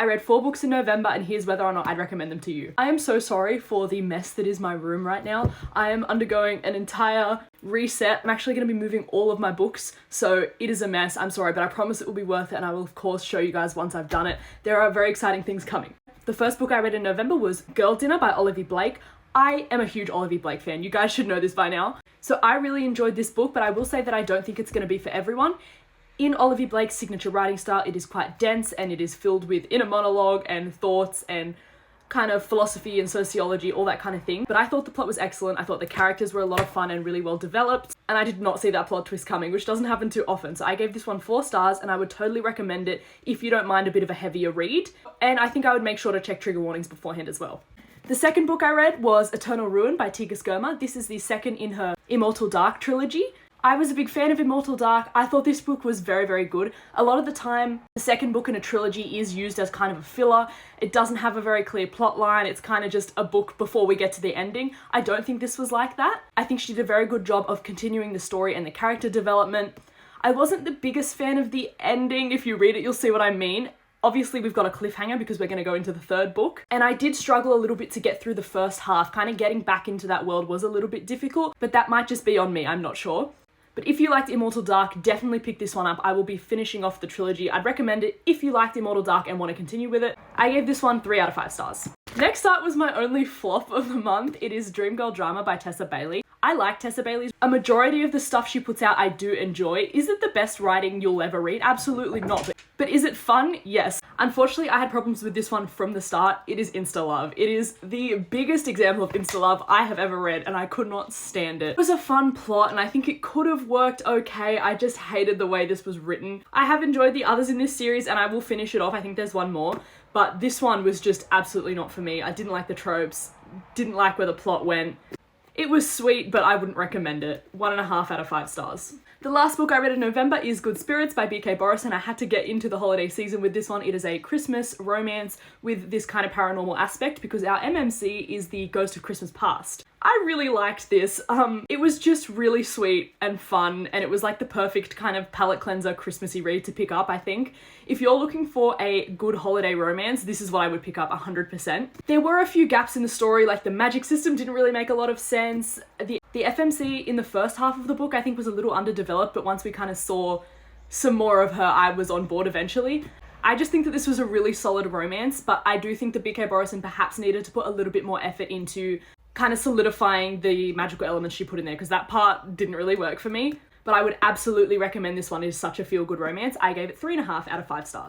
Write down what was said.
I read 4 books in November, and here's whether or not I'd recommend them to you. I am so sorry for the mess that is my room right now. I am undergoing an entire reset. I'm actually going to be moving all of my books, so it is a mess. I'm sorry, but I promise it will be worth it, and I will of course show you guys once I've done it. There are very exciting things coming. The first book I read in November was Girl Dinner by Olivia Blake. I am a huge Olivia Blake fan. You guys should know this by now. So I really enjoyed this book, but I will say that I don't think it's going to be for everyone. In Olivia Blake's signature writing style, it is quite dense and it is filled with inner monologue and thoughts and kind of philosophy and sociology, all that kind of thing. But I thought the plot was excellent. I thought the characters were a lot of fun and really well developed. And I did not see that plot twist coming, which doesn't happen too often. So I gave this one 4 stars, and I would totally recommend it if you don't mind a bit of a heavier read. And I think I would make sure to check trigger warnings beforehand as well. The second book I read was Eternal Ruin by Tika Skirma. This is the second in her Immortal Dark trilogy. I was a big fan of Immortal Dark. I thought this book was very, very good. A lot of the time, the second book in a trilogy is used as kind of a filler. It doesn't have a very clear plot line. It's kind of just a book before we get to the ending. I don't think this was like that. I think she did a very good job of continuing the story and the character development. I wasn't the biggest fan of the ending. If you read it, you'll see what I mean. Obviously, we've got a cliffhanger because we're going to go into the third book. And I did struggle a little bit to get through the first half. Kind of getting back into that world was a little bit difficult, but that might just be on me. I'm not sure. But if you liked Immortal Dark, definitely pick this one up. I will be finishing off the trilogy. I'd recommend it if you liked Immortal Dark and want to continue with it. I gave this one 3 out of 5 stars. Next up was my only flop of the month. It is Dreamgirl Drama by Tessa Bailey. I like Tessa Bailey. A majority of the stuff she puts out I do enjoy. Is it the best writing you'll ever read? Absolutely not. But is it fun? Yes. Unfortunately, I had problems with this one from the start. It is insta-love. It is the biggest example of insta-love I have ever read, and I could not stand it. It was a fun plot, and I think it could have worked okay. I just hated the way this was written. I have enjoyed the others in this series, and I will finish it off. I think there's one more. But this one was just absolutely not for me. I didn't like the tropes, didn't like where the plot went. It was sweet, but I wouldn't recommend it. 1.5 out of 5 stars. The last book I read in November is Good Spirits by B.K. Boris, and I had to get into the holiday season with this one. It is a Christmas romance with this kind of paranormal aspect because our MMC is the Ghost of Christmas Past. I really liked this. It was just really sweet and fun, and it was like the perfect kind of palate cleanser Christmassy read to pick up, I think. If you're looking for a good holiday romance, this is what I would pick up 100%. There were a few gaps in the story, like the magic system didn't really make a lot of sense. The FMC in the first half of the book I think was a little underdeveloped, but once we kind of saw some more of her, I was on board eventually. I just think that this was a really solid romance, but I do think that B.K. Borison perhaps needed to put a little bit more effort into kind of solidifying the magical elements she put in there, because that part didn't really work for me. But I would absolutely recommend this one. It is such a feel-good romance. I gave it 3.5 out of 5 stars.